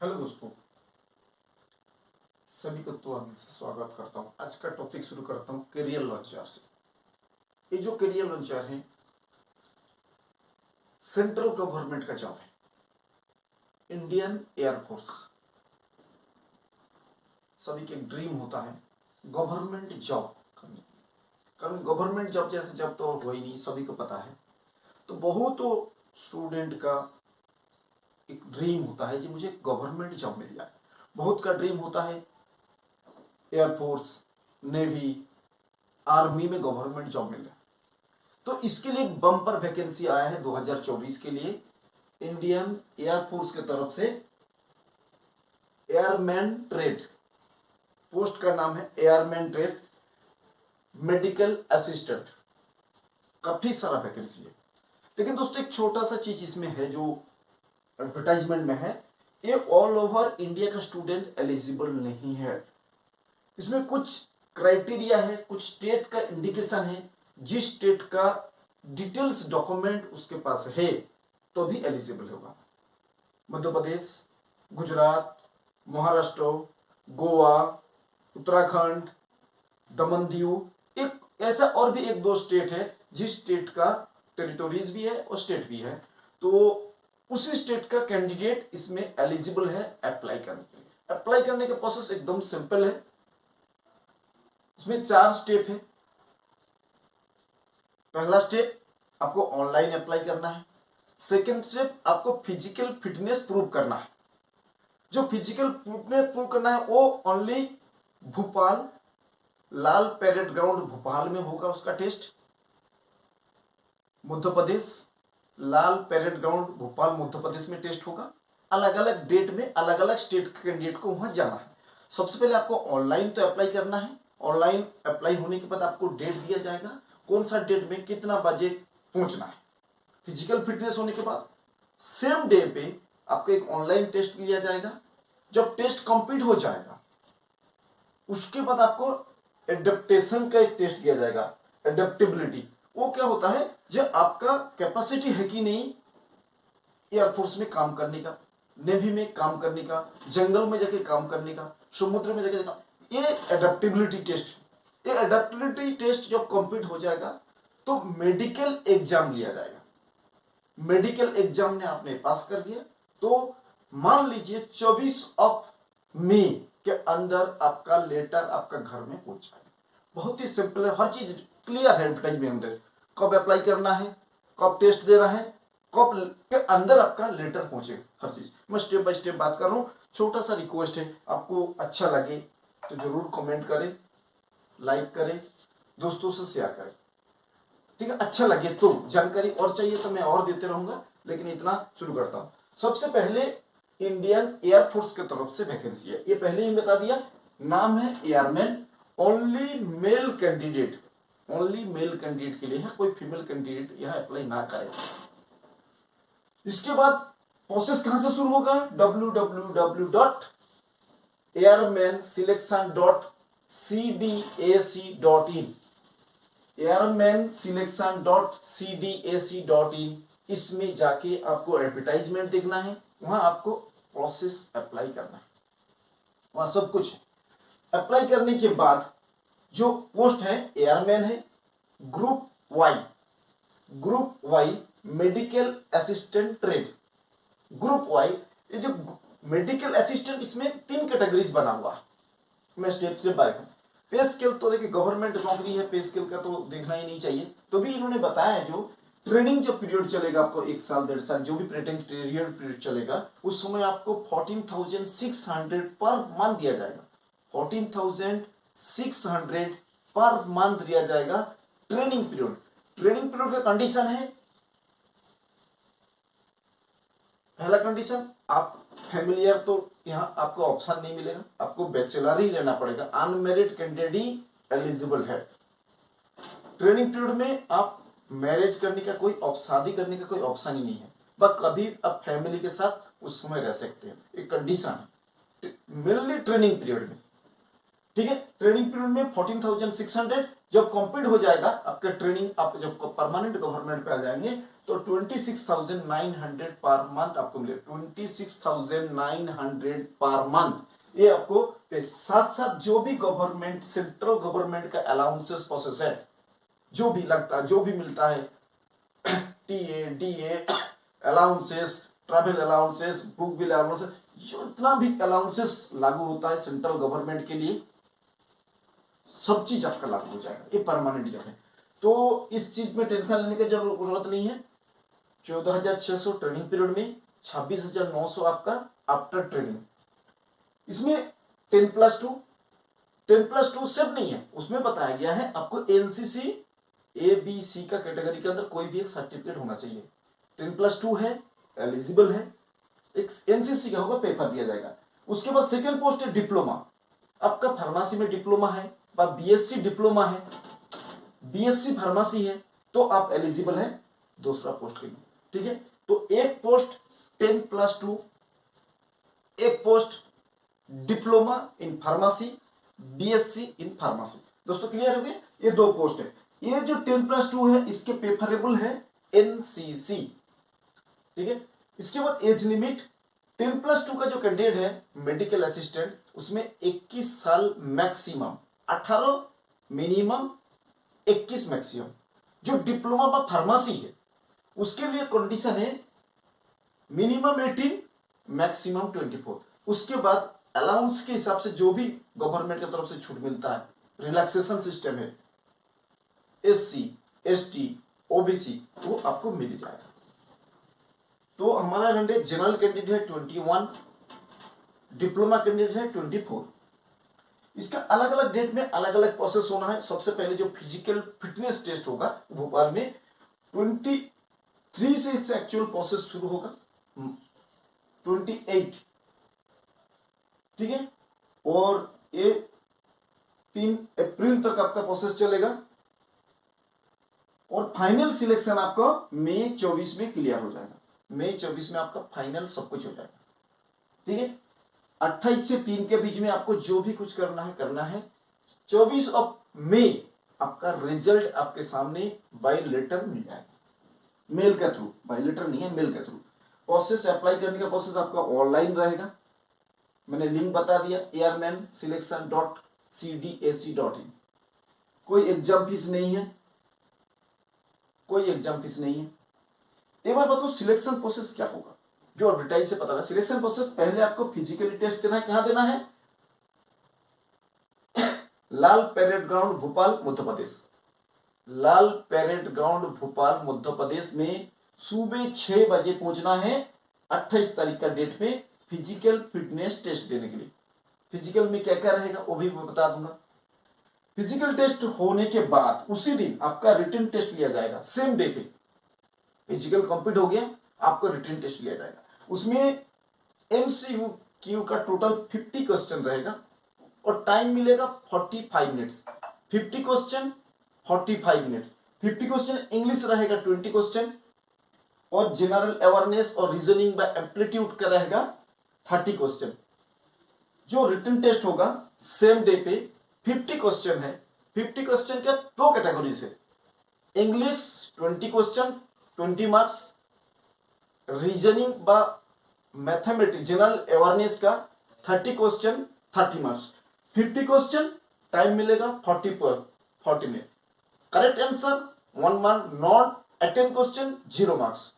Hello दोस्तों, सभी को दिल से स्वागत करता हूं। आज का टॉपिक शुरू करता हूं करियर लॉन्चर से। ये जो करियर लॉन्चर है सेंट्रल गवर्नमेंट का जॉब है, इंडियन एयरफोर्स। सभी के ड्रीम होता है गवर्नमेंट जॉब करने की, कारण गवर्नमेंट जॉब जैसे जॉब तो हो ही नहीं, सभी को पता है। तो बहुत स्टूडेंट का एक ड्रीम होता है कि मुझे गवर्नमेंट जॉब मिल जाए। बहुत का ड्रीम होता है एयरफोर्स, नेवी, आर्मी में गवर्नमेंट जॉब मिल जाए। तो इसके लिए एक बम्पर वैकेंसी आया है 2024 के लिए इंडियन एयरफोर्स की तरफ से। एयरमैन ट्रेड पोस्ट का नाम है, एयरमैन ट्रेड मेडिकल असिस्टेंट। काफी सारा वैकेंसी है, लेकिन दोस्तों एक छोटा सा चीज इसमें है जो एडवर्टाइजमेंट में है, ये ऑल ओवर इंडिया का स्टूडेंट एलिजिबल नहीं है। इसमें कुछ क्राइटेरिया है, कुछ स्टेट का इंडिकेशन है, जिस स्टेट का डिटेल्स डॉक्यूमेंट उसके पास है तो भी एलिजिबल होगा। मध्य प्रदेश, गुजरात, महाराष्ट्र, गोवा, उत्तराखंड, दमन दीव, एक ऐसा और भी एक दो स्टेट है जिस स्टेट का टेरिटोरीज भी है और स्टेट भी है, तो उसी स्टेट का कैंडिडेट इसमें एलिजिबल है अप्लाई करने के लिए। अप्लाई करने का प्रोसेस एकदम सिंपल है। इसमें 4 स्टेप है। पहला स्टेप आपको ऑनलाइन अप्लाई करना है। सेकंड स्टेप आपको फिजिकल फिटनेस प्रूव करना है। जो फिजिकल फिटनेस प्रूव करना है वो ओनली भोपाल, लाल पैरेड ग्राउंड भोपाल में होगा उसका टेस्ट। मध्य प्रदेश, लाल पैरेड ग्राउंड भोपाल मध्य प्रदेश में टेस्ट होगा। अलग अलग डेट में अलग अलग स्टेट के कैंडिडेट को वहां जाना है। सबसे पहले आपको ऑनलाइन तो अप्लाई करना है। ऑनलाइन अप्लाई होने के बाद आपको डेट दिया जाएगा, कौन सा डेट में कितना बजे पहुंचना है। फिजिकल फिटनेस होने के बाद सेम डे पे आपको एक ऑनलाइन टेस्ट लिया जाएगा। जब टेस्ट कंप्लीट हो जाएगा उसके बाद आपको एडेप्टेशन का एक टेस्ट दिया जाएगा, एडेप्टेबिलिटी। वो क्या होता है, जो आपका कैपेसिटी है कि नहीं एयरफोर्स में काम करने का, नेवी में काम करने का, जंगल में जाके काम करने का, समुद्र में जाके काम, ये एडेप्टेबिलिटी टेस्ट। ये एडेप्टेबिलिटी टेस्ट जब कंप्लीट हो जाएगा तो मेडिकल एग्जाम लिया जाएगा। मेडिकल एग्जाम ने आपने पास कर दिया तो मान लीजिए 24 मई के अंदर आपका लेटर आपका घर में पहुंच जाएगा। बहुत ही सिंपल है, हर चीज क्लियर है एडवर्टाइज में अंदर। कब अप्लाई करना है, कब टेस्ट देना है, कब के अंदर आपका लेटर पहुंचेगा, हर चीज मैं स्टेप बाय स्टेप बात कर रहा हूं। छोटा सा रिक्वेस्ट है, आपको अच्छा लगे तो जरूर कमेंट करें, लाइक करें, दोस्तों से शेयर करें। ठीक है, अच्छा लगे तो। जानकारी और चाहिए तो मैं और देते रहूंगा, लेकिन इतना शुरू करता हूं। सबसे पहले इंडियन एयरफोर्स की तरफ से वैकेंसी है, ये पहले ही बता दिया। नाम है airman, only male candidate, only male candidate के लिए है, कोई फीमेल कैंडिडेट यह अप्लाई ना करे। इसके बाद प्रोसेस कहां से शुरू होगा, www.airmanselection.cdac.in, airmanselection.cdac.in। इसमें जाके आपको एडवर्टाइजमेंट देखना है, वहां आपको प्रोसेस अप्लाई करना है, वहां सब कुछ है। अप्लाई करने के बाद जो पोस्ट है एयरमैन है, group Y, group Y medical assistant trade, group Y. ये जो मेडिकल असिस्टेंट, इसमें 3 कैटेगरीज बना हुआ है। मैं स्टेप से बात करूं। पे स्केल तो देखिए गवर्नमेंट नौकरी है, पे स्केल का तो देखना ही नहीं चाहिए, तो भी इन्होंने बताया है जो ट्रेनिंग जो पीरियड चलेगा आपको 1 साल 1.5 साल, जो भी ट्रेनिंग पीरियड चलेगा उस समय आपको 14,600 पर मंथ दिया जाएगा। 14,600 पर मंथ दिया जाएगा ट्रेनिंग पीरियड। ट्रेनिंग पीरियड का कंडीशन है, पहला कंडीशन आप फैमिलियर, तो यहां आपको ऑप्शन नहीं मिलेगा, आपको बैचलर ही लेना पड़ेगा, अनमेरिड कैंडिडेट ही एलिजिबल है। ट्रेनिंग पीरियड में आप मैरिज करने का कोई शादी करने का कोई ऑप्शन ही नहीं है, बस कभी आप फैमिली के साथ उस समय रह सकते हैं, एक कंडीशन है मेनली ट्रेनिंग पीरियड में। ठीक है, ट्रेनिंग पीरियड में 14,600, जब कंप्लीट हो जाएगा आपका ट्रेनिंग, आप जब परमानेंट गवर्नमेंट पे आ जाएंगे तो 26,900 पर मंथ आपको मिले, 26,900 पर मंथ ये आपको। साथ साथ जो भी गवर्नमेंट, सेंट्रल गवर्नमेंट का अलाउंसेस प्रोसेस है, जो भी लगता है, जो भी मिलता है, TA DA allowances, travel allowances, book bill allowances, जितना भी अलाउंसेस लागू होता है सेंट्रल गवर्नमेंट के लिए, सब चीज आपका लागू हो जाएगा। ये परमानेंट जॉब है, तो इस चीज में टेंशन लेने की जरूरत नहीं है। 14,600 ट्रेनिंग पीरियड में 26,900 आपका आफ्टर ट्रेनिंग। इसमें 10+2, 10+2 सिर्फ नहीं है, उसमें बताया गया है आपको एनसीसी ABC का कैटेगरी के अंदर कोई भी एक सर्टिफिकेट होना चाहिए। 10+2 है, एलिजिबल है, एक एनसीसी का होगा, पेपर दिया जाएगा। उसके बाद सेकेंड पोस्ट है डिप्लोमा। आपका फार्मेसी में डिप्लोमा है, बीएससी डिप्लोमा है, बीएससी फार्मेसी है, तो आप एलिजिबल है दूसरा पोस्ट के लिए। ठीक है, तो एक पोस्ट 10+2, एक post diploma in pharmacy, BSc in pharmacy. दोस्तों क्लियर हो गया, ये दो पोस्ट है। ये जो 10+2 है इसके पेपरेबल है एनसीसी। ठीक है, इसके बाद एज लिमिट 10+2 का जो कैंडिडेट है मेडिकल असिस्टेंट, उसमें 21 साल मैक्सिमम, 18 मिनिमम, 21 मैक्सिमम। जो डिप्लोमा पर फार्मेसी है उसके लिए कंडीशन है मिनिमम 18, मैक्सिमम 24। उसके बाद अलाउंस के हिसाब से जो भी गवर्नमेंट की तरफ से छूट मिलता है, रिलैक्सेशन सिस्टम है, SC ST OBC, वो आपको मिल जाएगा। तो हमारा कैंडिडेट जनरल कैंडिडेट है 21, डिप्लोमा कैंडिडेट है 24। इसका अलग अलग डेट में अलग अलग प्रोसेस होना है। सबसे पहले जो फिजिकल फिटनेस टेस्ट होगा भोपाल में 23 से इससे एक्चुअल प्रोसेस शुरू होगा, 28। ठीक है, और ये 3 अप्रैल तक आपका प्रोसेस चलेगा, और फाइनल सिलेक्शन आपका मई 24 में क्लियर हो जाएगा। मई 24 में आपका फाइनल सब कुछ हो जाएगा। ठीक है, 28 से 3 के बीच में आपको जो भी कुछ करना है। 24 मई आपका रिजल्ट आपके सामने बाय लेटर मिल जाएगा, मेल के थ्रू, बाय लेटर नहीं है, मेल के थ्रू। प्रोसेस अप्लाई करने का प्रोसेस आपका ऑनलाइन रहेगा, मैंने लिंक बता दिया, airmanselection.cdac.in। कोई एग्जाम फीस नहीं है, कोई एग्जाम फीस नहीं है। एक बार बताओ सिलेक्शन प्रोसेस क्या होगा, जो एडवर्टाइज से पता लगा। सिलेक्शन प्रोसेस पहले आपको फिजिकली टेस्ट देना है, कहां देना है, लाल पैरेड ग्राउंड भोपाल मध्य प्रदेश। लाल पैरेड ग्राउंड भोपाल मध्य प्रदेश में सुबह 6 बजे पहुंचना है 28 तारीख का डेट पे फिजिकल फिटनेस टेस्ट देने के लिए। फिजिकल में क्या क्या रहेगा वो भी मैं बता दूंगा। फिजिकल टेस्ट होने के बाद उसी दिन आपका रिटन टेस्ट लिया जाएगा, सेम डे पे। फिजिकल कंप्लीट हो गया, आपको रिटन टेस्ट लिया जाएगा। उसमें MCQ का टोटल 50 क्वेश्चन रहेगा और टाइम मिलेगा 45 minutes. 50 question 45 minute. 50 question English रहेगा 20 क्वेश्चन, और जनरल अवेयरनेस और रीजनिंग बाय एप्टीट्यूड का रहेगा 30 क्वेश्चन। जो रिटन टेस्ट होगा सेम डे पे 50 क्वेश्चन है। 50 क्वेश्चन का 2 कैटेगरी से, इंग्लिश 20 क्वेश्चन 20 मार्क्स, रीजनिंग बा मैथमेटिक्स जनरल अवेयरनेस का 30 क्वेश्चन 30 मार्क्स। 50 क्वेश्चन टाइम मिलेगा 40 minute. Correct answer 1 mark, not attend question 0 marks.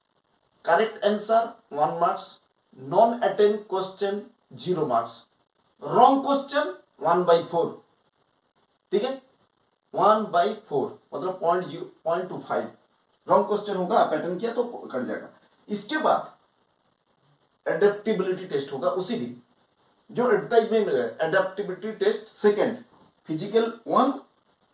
Correct answer 1 marks, non attend question 0 marks. Wrong question 1/4। ठीक है, 1/4 मतलब 0.25 wrong question होगा, आप attend किया तो कट जाएगा। इसके बाद एडेप्टेबिलिटी टेस्ट होगा उसी दिन, जो एडवर्टाइज में मिलेगा। Adaptability test second, physical 1,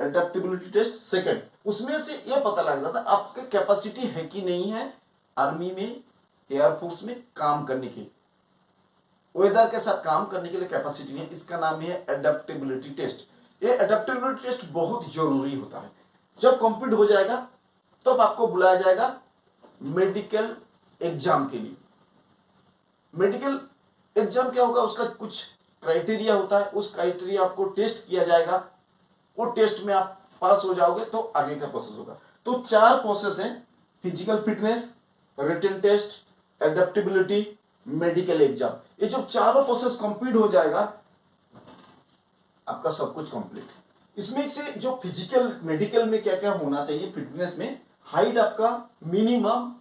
adaptability test second. उसमें से यह पता लग रहा था आपकी कैपेसिटी है कि नहीं है आर्मी में, एयरफोर्स में काम करने की, वेदर के साथ काम करने के लिए कैपेसिटी नहीं। इसका नाम है एडेप्टेबिलिटी टेस्ट। ये एडेप्टेबिलिटी टेस्ट बहुत जरूरी होता है। जब कंप्लीट हो जाएगा तब आपको बुलाया जाएगा मेडिकल एग्जाम के लिए। मेडिकल एग्जाम क्या होगा, उसका कुछ क्राइटेरिया होता है, उस क्राइटेरिया आपको टेस्ट किया जाएगा। वो टेस्ट में आप पास हो जाओगे तो आगे का प्रोसेस होगा। तो 4 प्रोसेस है, physical fitness, written test, adaptability, medical exam. ये जो चारों प्रोसेस कंप्लीट हो जाएगा आपका सब कुछ कंप्लीट है। इसमें से जो फिजिकल मेडिकल में क्या क्या होना चाहिए, फिटनेस में हाइट आपका मिनिमम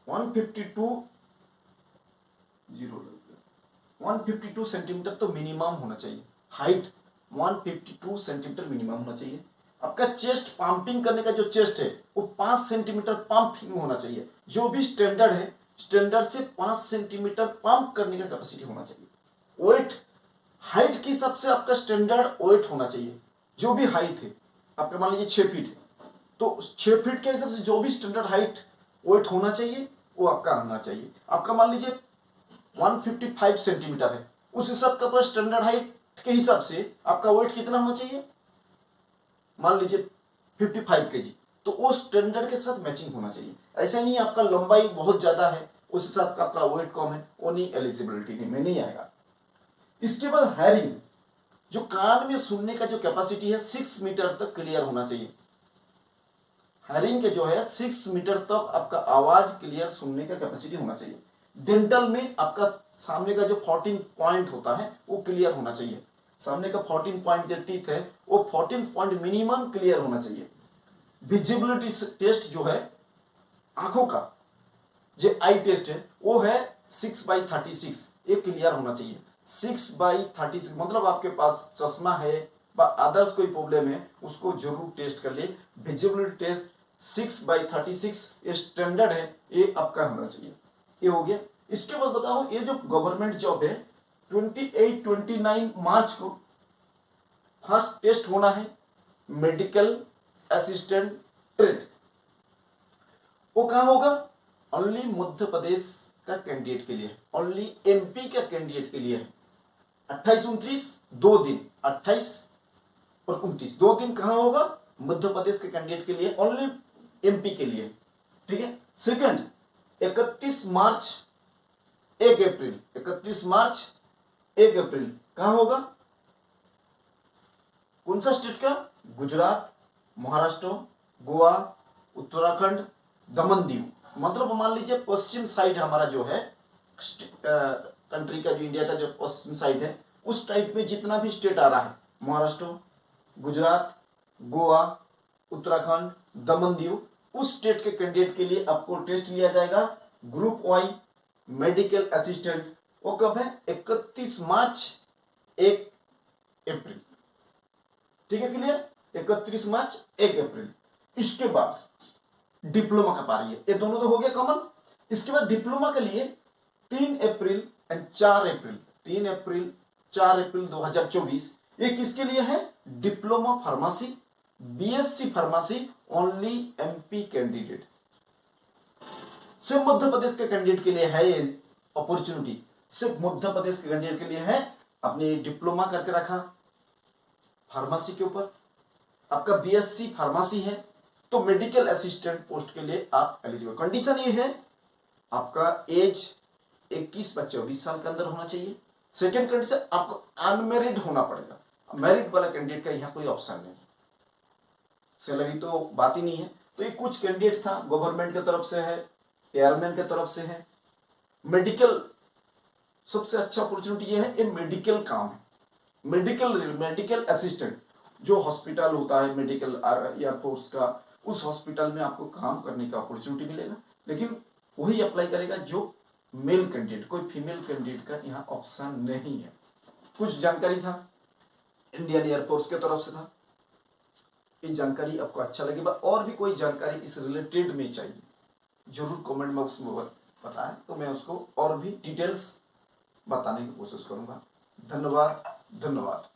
152 सेंटीमीटर तो मिनिमम होना चाहिए। हाइट 152 सेंटीमीटर मिनिमम होना चाहिए। आपका चेस्ट पंपिंग करने का जो चेस्ट है वो 5 सेंटीमीटर पंपिंग होना चाहिए। जो भी स्टैंडर्ड है, स्टैंडर्ड से 5 सेंटीमीटर पंप करने का कैपेसिटी होना चाहिए। वेट, हाइट के हिसाब से आपका स्टैंडर्ड वेट होना चाहिए। जो भी हाइट है आपका, मान लीजिए 6 फीट है, तो 6 फीट के हिसाब से जो भी स्टैंडर्ड हाइट वेट होना चाहिए वो आपका आना चाहिए। आपका मान लीजिए 155 सेंटीमीटर है, उस हिसाब का स्टैंडर्ड हाइट के हिसाब से आपका वेट कितना होना चाहिए, मान लीजिए 55 केजी, तो वो स्टैंडर्ड के साथ मैचिंग होना चाहिए। ऐसा नहीं आपका लंबाई बहुत ज्यादा है उस हिसाब का आपका वेट कम है, वो नहीं, एलिजिबिलिटी में नहीं आएगा। इसके बाद हेयरिंग, जो कान में सुनने का जो कैपेसिटी है 6 मीटर तक क्लियर होना चाहिए। हेयरिंग के जो है 6 मीटर तक आपका आवाज क्लियर सुनने का कैपेसिटी होना चाहिए। डेंटल में आपका सामने का जो 14 पॉइंट होता है वो क्लियर होना चाहिए। सामने का 14 पॉइंट जो टीथ है वो 14 पॉइंट मिनिमम क्लियर होना चाहिए। विजिबिलिटी टेस्ट जो है आंखों का, जो आई टेस्ट है वो है 6/36, ये क्लियर होना चाहिए। 6/36 मतलब आपके पास चश्मा है या अदर्स कोई प्रॉब्लम है उसको जरूर टेस्ट कर ले। विजिबिलिटी टेस्ट 6/36 ये स्टैंडर्ड है, ये आपका होना चाहिए। ये हो गया। इसके बाद बताओ, ये जो गवर्नमेंट जॉब है 28-29 मार्च को फर्स्ट टेस्ट होना है, मेडिकल असिस्टेंट ट्रेड। वो कहां होगा, ओनली मध्य प्रदेश का कैंडिडेट के लिए, ओनली एमपी का कैंडिडेट के लिए है। 28-29 2 दिन, 28 और 29 2 दिन कहां होगा, मध्य प्रदेश के कैंडिडेट के लिए, ओनली एमपी के लिए, ठीक है। सेकंड 31 मार्च 1 अप्रैल, 31 मार्च 1 अप्रैल कहां होगा, कौन सा स्टेट का, गुजरात, महाराष्ट्र, गोवा, उत्तराखंड, दमन दीव, मतलब मान लीजिए पश्चिम साइड हमारा जो है कंट्री का, जो इंडिया का जो पश्चिम साइड है उस टाइप में जितना भी स्टेट आ रहा है, महाराष्ट्र, गुजरात, गोवा, उत्तराखंड, दमन दीव, उस स्टेट के कैंडिडेट के लिए आपको टेस्ट लिया जाएगा ग्रुप वाई मेडिकल असिस्टेंट। वो कब है, 31 मार्च 1 अप्रैल, ठीक है, क्लियर, 31 मार्च 1 अप्रैल। इसके बाद डिप्लोमा का पारी है, ये दोनों तो हो गया कॉमन। इसके बाद डिप्लोमा के लिए 3 अप्रैल एंड 4 अप्रैल, 3 अप्रैल 4 अप्रैल 2024, ये किसके लिए है, diploma pharmacy, BSc pharmacy, only MP candidate. सिर्फ मध्य प्रदेश के कैंडिडेट के लिए है ये अपॉर्चुनिटी, सिर्फ मध्य प्रदेश के कैंडिडेट के लिए है। अपने डिप्लोमा करके रखा फार्मेसी के ऊपर, आपका बीएससी फार्मेसी है तो मेडिकल असिस्टेंट पोस्ट के लिए आप एलिजिबल। कंडीशन ये है आपका एज 21 या 24 साल के अंदर होना चाहिए। सेकेंड कंडीशन, आपको अनमेरिड होना पड़ेगा। मैरिड वाला कैंडिडेट का यहाँ कोई ऑप्शन नहीं, सैलरी तो बात ही नहीं है। तो ये कुछ कैंडिडेट था, गवर्नमेंट की तरफ से है, एयरमैन की तरफ से है। मेडिकल सबसे अच्छा अपॉर्चुनिटी ये है, ये मेडिकल काम है, मेडिकल असिस्टेंट, जो हॉस्पिटल होता है मेडिकल एयरफोर्स का, उस हॉस्पिटल में आपको काम करने का अपॉर्चुनिटी मिलेगा। लेकिन वही अप्लाई करेगा जो मेल कैंडिडेट, कोई फीमेल कैंडिडेट का यहाँ ऑप्शन नहीं है। कुछ जानकारी था इंडियन एयरफोर्स के तरफ से था, ये जानकारी आपको अच्छा लगेगा। और भी कोई जानकारी इस रिलेटेड में चाहिए जरूर कमेंट बॉक्स में बताएं, तो मैं उसको और भी डिटेल्स बताने की कोशिश करूंगा। धन्यवाद।